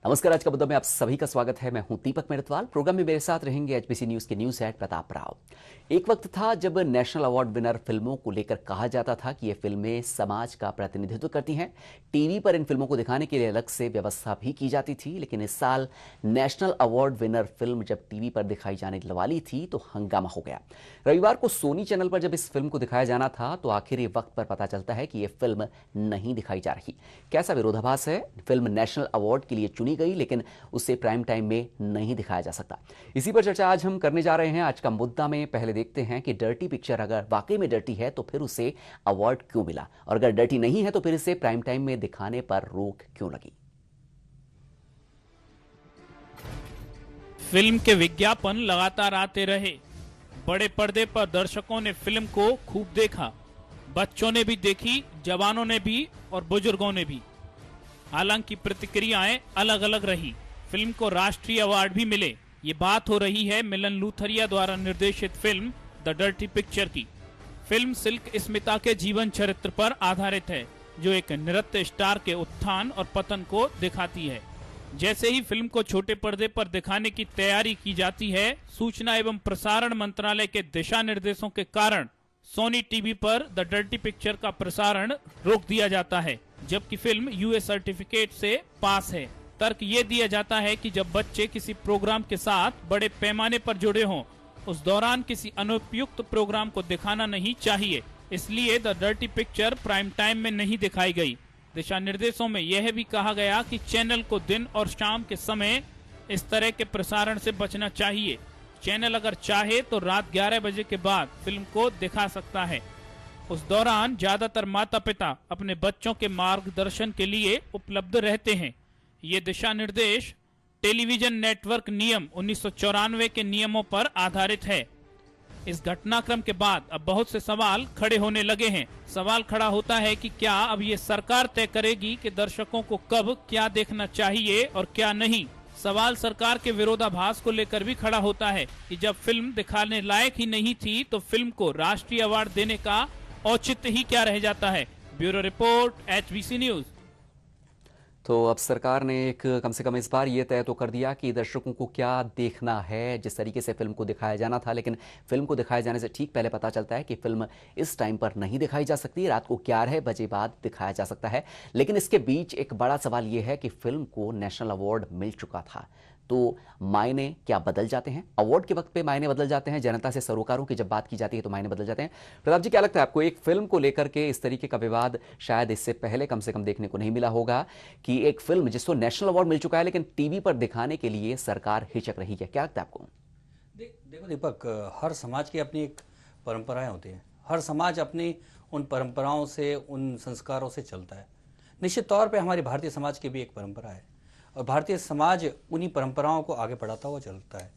नमस्कार। आज का मुद्दा में आप सभी का स्वागत है। मैं हूं दीपक मेहरतवाल। प्रोग्राम में मेरे साथ रहेंगे एचबीसी न्यूज के न्यूज हेड प्रताप राव। एक वक्त था जब नेशनल अवार्ड विनर फिल्मों को लेकर कहा जाता था कि ये फिल्में समाज का प्रतिनिधित्व करती हैं। टीवी पर इन फिल्मों को दिखाने के लिए अलग से व्यवस्था भी की जाती थी, लेकिन इस साल नेशनल अवार्ड विनर फिल्म जब टीवी पर दिखाई जाने वाली थी तो हंगामा हो गया। रविवार को सोनी चैनल पर जब इस फिल्म को दिखाया जाना था तो आखिर ये वक्त पर पता चलता है कि ये फिल्म नहीं दिखाई जा रही। कैसा विरोधाभास है। फिल्म नेशनल अवार्ड के लिए चुनी गई, लेकिन उसे प्राइम टाइम में नहीं दिखाया जा सकता। इसी पर चर्चा आज हम करने जा रहे हैं। आज का मुद्दा में पहले देखते हैं कि डर्टी पिक्चर अगर वाकई में डर्टी है तो फिर उसे अवार्ड क्यों मिला, और अगर डर्टी नहीं है तो फिर इसे प्राइम टाइम में दिखाने पर रोक क्यों लगी। फिल्म के विज्ञापन लगातार आते रहे। बड़े पर्दे पर दर्शकों ने फिल्म को खूब देखा। बच्चों ने भी देखी, जवानों ने भी और बुजुर्गों ने भी। हालांकि प्रतिक्रियाएं अलग अलग रही। फिल्म को राष्ट्रीय अवार्ड भी मिले। ये बात हो रही है मिलन लूथरिया द्वारा निर्देशित फिल्म द डर्टी पिक्चर की। फिल्म सिल्क स्मिता के जीवन चरित्र पर आधारित है, जो एक नृत्य स्टार के उत्थान और पतन को दिखाती है। जैसे ही फिल्म को छोटे पर्दे पर दिखाने की तैयारी की जाती है, सूचना एवं प्रसारण मंत्रालय के दिशा निर्देशों के कारण सोनी टीवी पर द डर्टी पिक्चर का प्रसारण रोक दिया जाता है, जबकि फिल्म यूएस सर्टिफिकेट से पास है। तर्क ये दिया जाता है कि जब बच्चे किसी प्रोग्राम के साथ बड़े पैमाने पर जुड़े हों, उस दौरान किसी अनुपयुक्त प्रोग्राम को दिखाना नहीं चाहिए। इसलिए the dirty picture prime time में नहीं दिखाई गई। दिशा निर्देशों में यह भी कहा गया कि चैनल को दिन और शाम के समय इस तरह के प्रसारण से बचना चाहिए। चैनल अगर चाहे तो रात 11 बजे के बाद फिल्म को दिखा सकता है। उस दौरान ज्यादातर माता पिता अपने बच्चों के मार्गदर्शन के लिए उपलब्ध रहते हैं। ये दिशा निर्देश टेलीविजन नेटवर्क नियम 1994 के नियमों पर आधारित है। इस घटनाक्रम के बाद अब बहुत से सवाल खड़े होने लगे हैं। सवाल खड़ा होता है कि क्या अब ये सरकार तय करेगी कि दर्शकों को कब क्या देखना चाहिए और क्या नहीं। सवाल सरकार के विरोधाभास को लेकर भी खड़ा होता है कि जब फिल्म दिखाने लायक ही नहीं थी तो फिल्म को राष्ट्रीय अवार्ड देने का औचित्य ही क्या रह जाता है। Bureau report, HBC news. तो अब सरकार ने एक कम से कम इस बार ये तय तो कर दिया कि दर्शकों को क्या देखना है। जिस तरीके से फिल्म को दिखाया जाना था, लेकिन फिल्म को दिखाए जाने से ठीक पहले पता चलता है कि फिल्म इस टाइम पर नहीं दिखाई जा सकती। रात को 11 बजे बाद दिखाया जा सकता है। लेकिन इसके बीच एक बड़ा सवाल ये है कि फिल्म को नेशनल अवार्ड मिल चुका था, तो मायने क्या बदल जाते हैं। अवार्ड के वक्त पे मायने बदल जाते हैं। जनता से सरोकारों की जब बात की जाती है तो मायने बदल जाते हैं। प्रताप जी, क्या लगता है आपको, एक फिल्म को लेकर के इस तरीके का विवाद शायद इससे पहले कम से कम देखने को नहीं मिला होगा कि एक फिल्म जिसको नेशनल अवार्ड मिल चुका है लेकिन टीवी पर दिखाने के लिए सरकार हिचक रही है। क्या लगता है आपको? देखो दीपक, हर समाज की अपनी एक परंपराएं होती हैं। हर समाज अपनी उन परंपराओं से, उन संस्कारों से चलता है। निश्चित तौर पे हमारी भारतीय समाज की भी एक परंपरा है और भारतीय समाज उन्हीं परंपराओं को आगे बढ़ाता हुआ चलता है।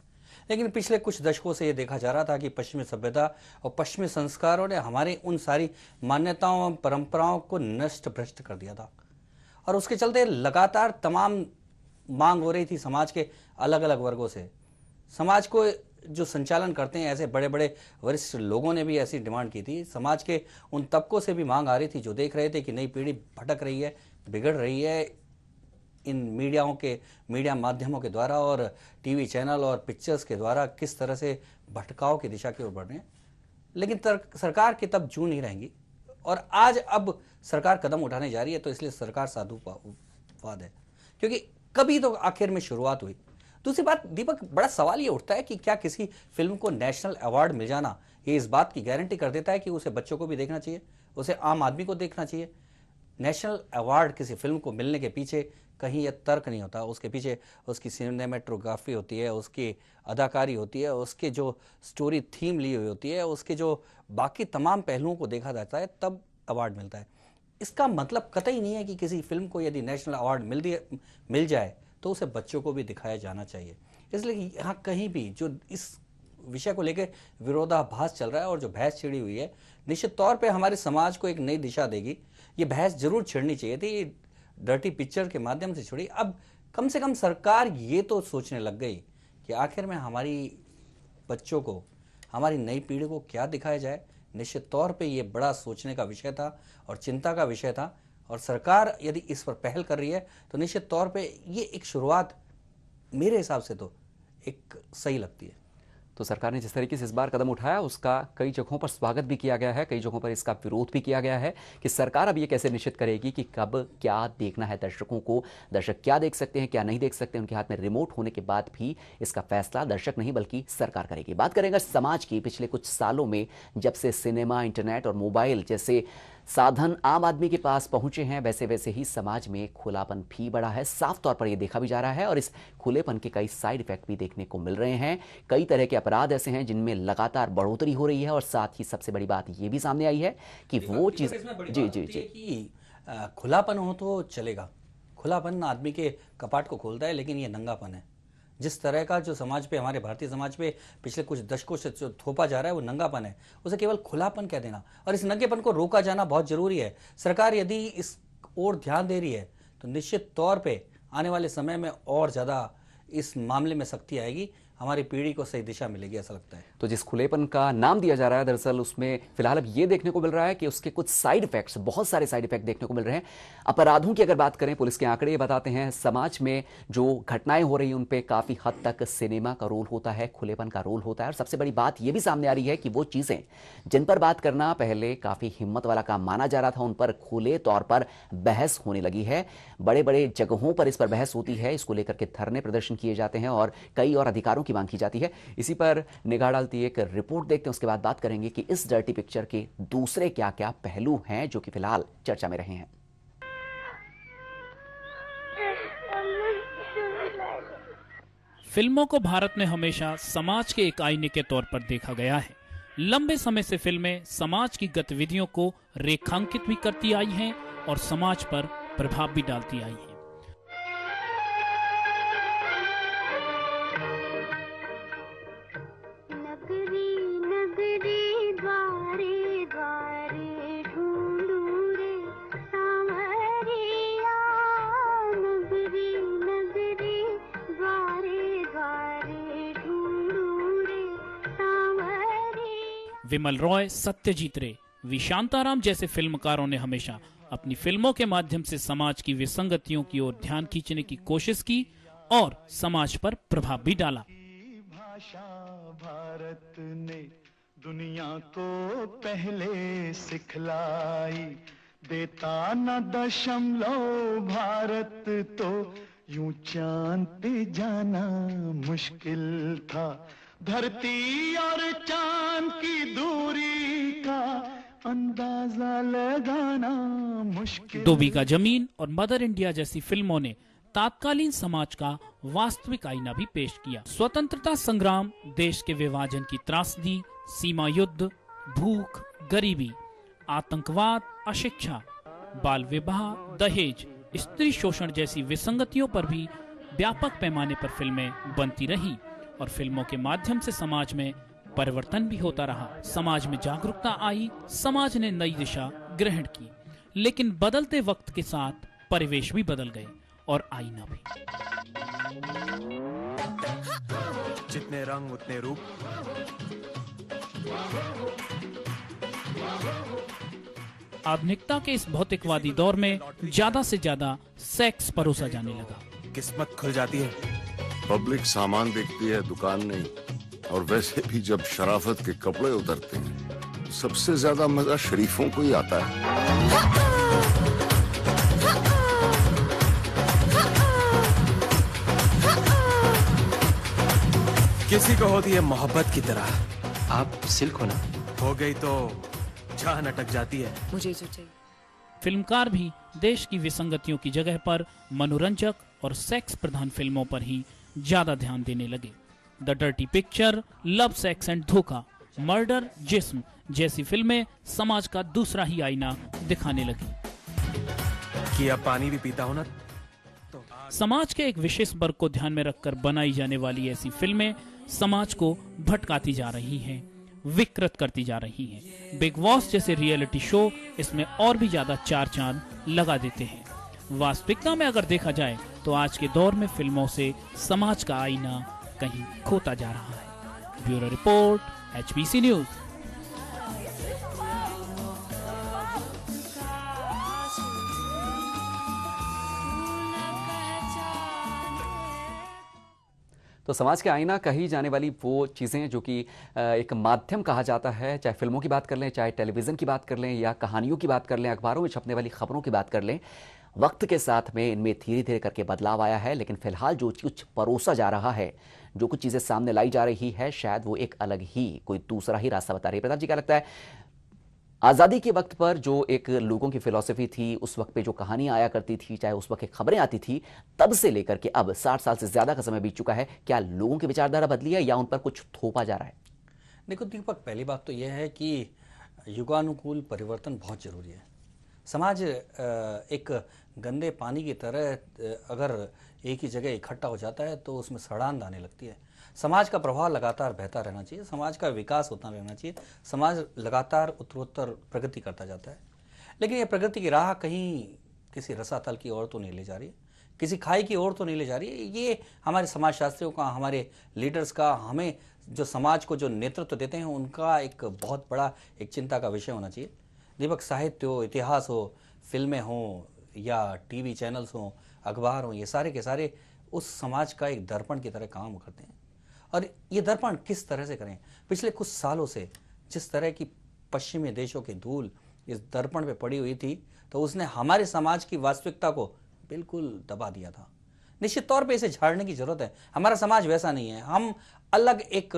लेकिन पिछले कुछ दशकों से ये देखा जा रहा था कि पश्चिमी सभ्यता और पश्चिमी संस्कारों ने हमारी उन सारी मान्यताओं और परंपराओं को नष्ट भ्रष्ट कर दिया था, और उसके चलते लगातार तमाम मांग हो रही थी समाज के अलग अलग वर्गों से। समाज को जो संचालन करते हैं ऐसे बड़े बड़े वरिष्ठ लोगों ने भी ऐसी डिमांड की थी। समाज के उन तबकों से भी मांग आ रही थी जो देख रहे थे कि नई पीढ़ी भटक रही है, बिगड़ रही है इन मीडिया माध्यमों के द्वारा और टीवी चैनल और पिक्चर्स के द्वारा किस तरह से भटकाव की दिशा की ओर बढ़ रहे हैं। लेकिन सरकार की तब जू नहीं रहेंगी, और आज अब सरकार कदम उठाने जा रही है, तो इसलिए सरकार साधुवाद है, क्योंकि कभी तो आखिर में शुरुआत हुई। दूसरी बात दीपक, बड़ा सवाल ये उठता है कि क्या किसी फिल्म को नेशनल अवार्ड मिल जाना ये इस बात की गारंटी कर देता है कि उसे बच्चों को भी देखना चाहिए, उसे आम आदमी को देखना चाहिए। नेशनल अवार्ड किसी फिल्म को मिलने के पीछे कहीं यह तर्क नहीं होता। उसके पीछे उसकी सिनेमेटोग्राफी होती है, उसकी अदाकारी होती है, उसके जो स्टोरी थीम ली हुई होती है, उसके जो बाकी तमाम पहलुओं को देखा जाता है, तब अवार्ड मिलता है। इसका मतलब कतई नहीं है कि किसी फिल्म को यदि नेशनल अवार्ड मिल जाए तो उसे बच्चों को भी दिखाया जाना चाहिए। इसलिए यहाँ कहीं भी जो इस विषय को लेकर विरोधाभास चल रहा है और जो बहस छिड़ी हुई है, निश्चित तौर पे हमारे समाज को एक नई दिशा देगी। ये बहस जरूर छिड़नी चाहिए थी, डर्टी पिक्चर के माध्यम से छिड़ी। अब कम से कम सरकार ये तो सोचने लग गई कि आखिर में हमारी बच्चों को, हमारी नई पीढ़ी को क्या दिखाया जाए। निश्चित तौर पे ये बड़ा सोचने का विषय था और चिंता का विषय था। और सरकार यदि इस पर पहल कर रही है तो निश्चित तौर पे ये एक शुरुआत मेरे हिसाब से तो एक सही लगती है। तो सरकार ने जिस तरीके से इस बार कदम उठाया उसका कई जगहों पर स्वागत भी किया गया है, कई जगहों पर इसका विरोध भी किया गया है कि सरकार अब ये कैसे निश्चित करेगी कि कब क्या देखना है दर्शकों को, दर्शक क्या देख सकते हैं क्या नहीं देख सकते। उनके हाथ में रिमोट होने के बाद भी इसका फैसला दर्शक नहीं बल्कि सरकार करेगी। बात करेंगे समाज की। पिछले कुछ सालों में जब से सिनेमा, इंटरनेट और मोबाइल जैसे साधन आम आदमी के पास पहुंचे हैं, वैसे वैसे ही समाज में खुलापन भी बढ़ा है। साफ तौर पर यह देखा भी जा रहा है और इस खुलेपन के कई साइड इफेक्ट भी देखने को मिल रहे हैं। कई तरह के अपराध ऐसे हैं जिनमें लगातार बढ़ोतरी हो रही है और साथ ही सबसे बड़ी बात यह भी सामने आई है कि वो चीज जी खुलापन हो तो चलेगा। खुलापन आदमी के कपाट को खोलता है, लेकिन ये नंगापन है। जिस तरह का जो समाज पे, हमारे भारतीय समाज पे पिछले कुछ दशकों से जो थोपा जा रहा है वो नंगापन है, उसे केवल खुलापन कह देना। और इस नंगेपन को रोका जाना बहुत जरूरी है। सरकार यदि इस ओर ध्यान दे रही है तो निश्चित तौर पे आने वाले समय में और ज़्यादा इस मामले में सख्ती आएगी, हमारी पीढ़ी को सही दिशा मिलेगी, ऐसा लगता है। तो जिस खुलेपन का नाम दिया जा रहा है दरअसल उसमें फिलहाल अब ये देखने को मिल रहा है कि उसके कुछ साइड इफेक्ट्स, बहुत सारे साइड इफेक्ट देखने को मिल रहे हैं। अपराधों की अगर बात करें, पुलिस के आंकड़े ये बताते हैं समाज में जो घटनाएं हो रही हैं उन पे काफी हद तक सिनेमा का रोल होता है, खुलेपन का रोल होता है। और सबसे बड़ी बात ये भी सामने आ रही है कि वो चीजें जिन पर बात करना पहले काफी हिम्मत वाला काम माना जा रहा था, उन पर खुले तौर पर बहस होने लगी है। बड़े बड़े जगहों पर इस पर बहस होती है, इसको लेकर के धरने प्रदर्शन किए जाते हैं और कई और अधिकारों की मांग की जाती है। इसी पर निगाह डालती एक रिपोर्ट देखते हैं, उसके बाद बात करेंगे कि इस डर्टी पिक्चर के दूसरे क्या क्या पहलू हैं जो कि फिलहाल चर्चा में रहे हैं। फिल्मों को भारत में हमेशा समाज के एक आईने के तौर पर देखा गया है। लंबे समय से फिल्में समाज की गतिविधियों को रेखांकित भी करती आई हैं और समाज पर प्रभाव भी डालती आई हैं। विमल रॉय, सत्यजीत रे, वी शांताराम जैसे फिल्मकारों ने हमेशा अपनी फिल्मों के माध्यम से समाज की विसंगतियों की ओर ध्यान खींचने की कोशिश की और समाज पर प्रभाव भी डाला। भाषा भारत ने दुनिया को पहले सिखलाई, देता न दशमलव भारत तो यूं चांद पे जाना मुश्किल था। धरती और चांद की दूरी का अंदाजा लगाना मुश्किल। 2 बीघा जमीन और मदर इंडिया जैसी फिल्मों ने तात्कालीन समाज का वास्तविक आईना भी पेश किया। स्वतंत्रता संग्राम, देश के विभाजन की त्रासदी, सीमा युद्ध, भूख, गरीबी, आतंकवाद, अशिक्षा, बाल विवाह, दहेज, स्त्री शोषण जैसी विसंगतियों पर भी व्यापक पैमाने पर फिल्में बनती रही और फिल्मों के माध्यम से समाज में परिवर्तन भी होता रहा। समाज में जागरूकता आई, समाज ने नई दिशा ग्रहण की, लेकिन बदलते वक्त के साथ परिवेश भी बदल गए और आईना भी। जितने रंग उतने रूप। आधुनिकता के इस भौतिकवादी दौर में ज्यादा से ज्यादा सेक्स परोसा जाने लगा। किस्मत खुल जाती है। पब्लिक सामान देखती है, दुकान नहीं। और वैसे भी जब शराफत के कपड़े उतरते हैं सबसे ज्यादा मजा शरीफों को ही आता है। किसी को होती है मोहब्बत की तरह। आप सिल्क हो ना? हो गई तो जान अटक जाती है। मुझे जो चाहिए। फिल्मकार भी देश की विसंगतियों की जगह पर मनोरंजक और सेक्स प्रधान फिल्मों पर ही ज्यादा ध्यान देने लगे। The dirty picture, love, sex and धोखा, मर्डर, जिस्म जैसी फिल्में समाज का दूसरा ही आईना दिखाने लगी। कि अब पानी भी पीता हो ना। समाज के एक विशेष वर्ग को ध्यान में रखकर बनाई जाने वाली ऐसी फिल्में समाज को भटकाती जा रही हैं, विकृत करती जा रही हैं। बिग बॉस जैसे रियलिटी शो इसमें और भी ज्यादा चार चांद लगा देते हैं। वास्तविकता में अगर देखा जाए तो आज के दौर में फिल्मों से समाज का आईना कहीं खोता जा रहा है। Bureau report, HBC news. तो समाज के आईना कही जाने वाली वो चीज़ें जो कि एक माध्यम कहा जाता है, चाहे फिल्मों की बात कर लें, चाहे टेलीविज़न की बात कर लें, या कहानियों की बात कर लें, अखबारों में छपने वाली खबरों की बात कर लें, वक्त के साथ में इनमें धीरे धीरे करके बदलाव आया है। लेकिन फिलहाल जो कुछ परोसा जा रहा है, जो कुछ चीज़ें सामने लाई जा रही है, शायद वो एक अलग ही कोई दूसरा ही रास्ता बता रही है। प्रताप जी, क्या लगता है, आज़ादी के वक्त पर जो एक लोगों की फिलॉसफी थी, उस वक्त पे जो कहानियां आया करती थी, चाहे उस वक्त की खबरें आती थी, तब से लेकर के अब 60 साल से ज़्यादा का समय बीत चुका है, क्या लोगों की विचारधारा बदली है या उन पर कुछ थोपा जा रहा है? देखो दीपक, पहली बात तो यह है कि युगानुकूल परिवर्तन बहुत ज़रूरी है। समाज एक गंदे पानी की तरह अगर एक ही जगह इकट्ठा हो जाता है तो उसमें सड़ांध आने लगती है। समाज का प्रभाव लगातार बहता रहना चाहिए, समाज का विकास होता रहना चाहिए, समाज लगातार उत्तरोत्तर प्रगति करता जाता है। लेकिन ये प्रगति की राह कहीं किसी रसातल की ओर तो नहीं ले जा रही, किसी खाई की ओर तो नहीं ले जा रही है। ये हमारे समाजशास्त्रियों का, हमारे लीडर्स का, हमें जो समाज को जो नेतृत्व देते हैं, उनका एक बहुत बड़ा एक चिंता का विषय होना चाहिए। दीपक, साहित्य हो, इतिहास हो, फिल्में हों या टीवी चैनल्स हों, अखबार हों, ये सारे के सारे उस समाज का एक दर्पण की तरह काम करते हैं। और ये दर्पण किस तरह से करें? पिछले कुछ सालों से जिस तरह की पश्चिमी देशों की धूल इस दर्पण पे पड़ी हुई थी, तो उसने हमारे समाज की वास्तविकता को बिल्कुल दबा दिया था। निश्चित तौर पे इसे झाड़ने की जरूरत है। हमारा समाज वैसा नहीं है, हम अलग एक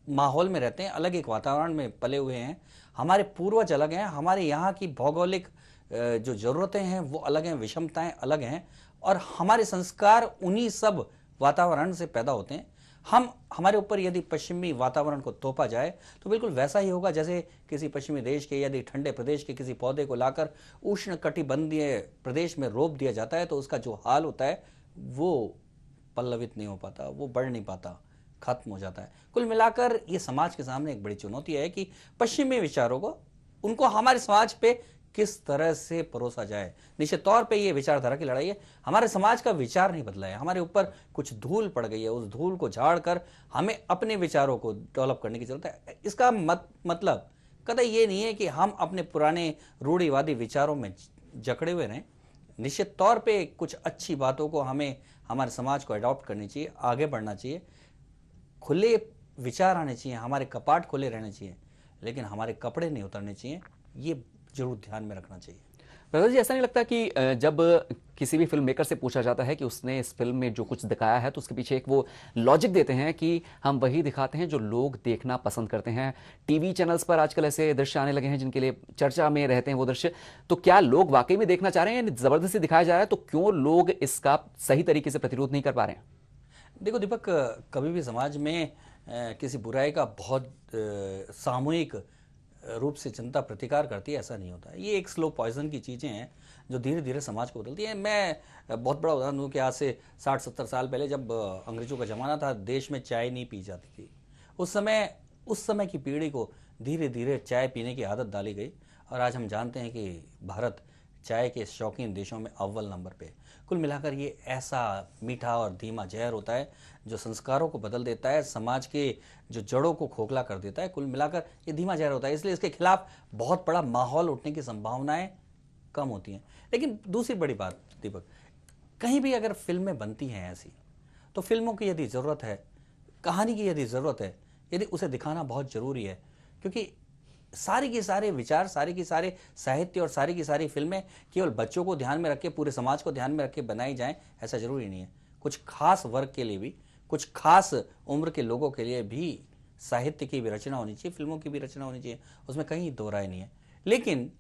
माहौल में रहते हैं, अलग एक वातावरण में पले हुए हैं। हमारे पूर्वज अलग हैं, हमारे यहाँ की भौगोलिक जो ज़रूरतें हैं वो अलग हैं, विषमताएं अलग हैं, और हमारे संस्कार उन्हीं सब वातावरण से पैदा होते हैं। हमारे ऊपर यदि पश्चिमी वातावरण को तोपा जाए तो बिल्कुल वैसा ही होगा जैसे किसी पश्चिमी देश के, यदि ठंडे प्रदेश के किसी पौधे को लाकर उष्ण कटिबंधीय प्रदेश में रोप दिया जाता है तो उसका जो हाल होता है वो पल्लवित नहीं हो पाता, वो बढ़ नहीं पाता, खत्म हो जाता है। कुल मिलाकर ये समाज के सामने एक बड़ी चुनौती है कि पश्चिमी विचारों को, उनको हमारे समाज पे किस तरह से परोसा जाए। निश्चित तौर पे ये विचारधारा की लड़ाई है। हमारे समाज का विचार नहीं बदला है, हमारे ऊपर कुछ धूल पड़ गई है। उस धूल को झाड़ कर हमें अपने विचारों को डेवलप करने की जरूरत है। इसका मतलब कतई ये नहीं है कि हम अपने पुराने रूढ़िवादी विचारों में जकड़े हुए रहें। निश्चित तौर पे कुछ अच्छी बातों को हमें, हमारे समाज को अडॉप्ट करनी चाहिए, आगे बढ़ना चाहिए, खुले विचार आने चाहिए, हमारे कपाट खुले रहने चाहिए, लेकिन हमारे कपड़े नहीं उतरने चाहिए। ये जरूर ध्यान में रखना चाहिए। प्रसाद जी, ऐसा नहीं लगता कि जब किसी भी फिल्म मेकर से पूछा जाता है कि उसने इस फिल्म में जो कुछ दिखाया है तो उसके पीछे एक वो लॉजिक देते हैं कि हम वही दिखाते हैं जो लोग देखना पसंद करते हैं। टीवी चैनल्स पर आजकल ऐसे दृश्य आने लगे हैं जिनके लिए चर्चा में रहते हैं वो दृश्य, तो क्या लोग वाकई में देखना चाह रहे हैं? जबरदस्ती दिखाया जा रहा है तो क्यों लोग इसका सही तरीके से प्रतिरोध नहीं कर पा रहे हैं? देखो दीपक, कभी भी समाज में किसी बुराई का बहुत सामूहिक रूप से जनता प्रतिकार करती है, ऐसा नहीं होता है। ये एक स्लो पॉइजन की चीज़ें हैं जो धीरे धीरे समाज को बदलती हैं। मैं बहुत बड़ा उदाहरण दूँ कि आज से 60-70 साल पहले जब अंग्रेजों का ज़माना था, देश में चाय नहीं पी जाती थी। उस समय की पीढ़ी को धीरे धीरे चाय पीने की आदत डाली गई, और आज हम जानते हैं कि भारत चाय के शौकीन देशों में अव्वल नंबर पे। कुल मिलाकर ये ऐसा मीठा और धीमा जहर होता है जो संस्कारों को बदल देता है, समाज के जो जड़ों को खोखला कर देता है। कुल मिलाकर ये धीमा जहर होता है, इसलिए इसके खिलाफ बहुत बड़ा माहौल उठने की संभावनाएं कम होती हैं। लेकिन दूसरी बड़ी बात दीपक, कहीं भी अगर फिल्में बनती हैं ऐसी, तो फिल्मों की यदि ज़रूरत है, कहानी की यदि ज़रूरत है, यदि उसे दिखाना बहुत ज़रूरी है, क्योंकि सारे के सारे विचार, सारे के सारे साहित्य और सारी की सारी फिल्में केवल बच्चों को ध्यान में रख के, पूरे समाज को ध्यान में रख के बनाई जाएं, ऐसा जरूरी नहीं है। कुछ खास वर्ग के लिए भी, कुछ खास उम्र के लोगों के लिए भी साहित्य की भी रचना होनी चाहिए, फिल्मों की भी रचना होनी चाहिए, उसमें कहीं दो राय नहीं है। लेकिन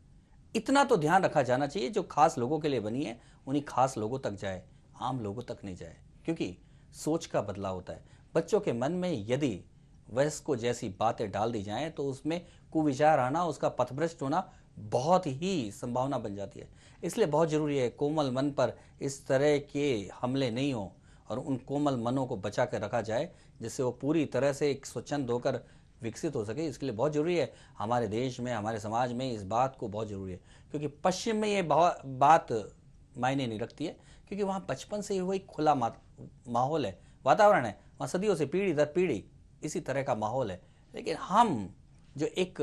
इतना तो ध्यान रखा जाना चाहिए, जो खास लोगों के लिए बनी है उन्हीं खास लोगों तक जाए, आम लोगों तक नहीं जाए, क्योंकि सोच का बदलाव होता है। बच्चों के मन में यदि वयस्कों जैसी बातें डाल दी जाएं तो उसमें कुविचार आना, उसका पथभ्रष्ट होना बहुत ही संभावना बन जाती है। इसलिए बहुत ज़रूरी है कोमल मन पर इस तरह के हमले नहीं हो और उन कोमल मनों को बचा कर रखा जाए, जिससे वो पूरी तरह से एक स्वच्छंद होकर विकसित हो सके। इसके लिए बहुत ज़रूरी है हमारे देश में, हमारे समाज में इस बात को बहुत ज़रूरी है, क्योंकि पश्चिम में ये बात मायने नहीं रखती है, क्योंकि वहाँ बचपन से ही वही खुला माहौल है, वातावरण है, वहाँ सदियों से पीढ़ी दर पीढ़ी इसी तरह का माहौल है। लेकिन हम जो एक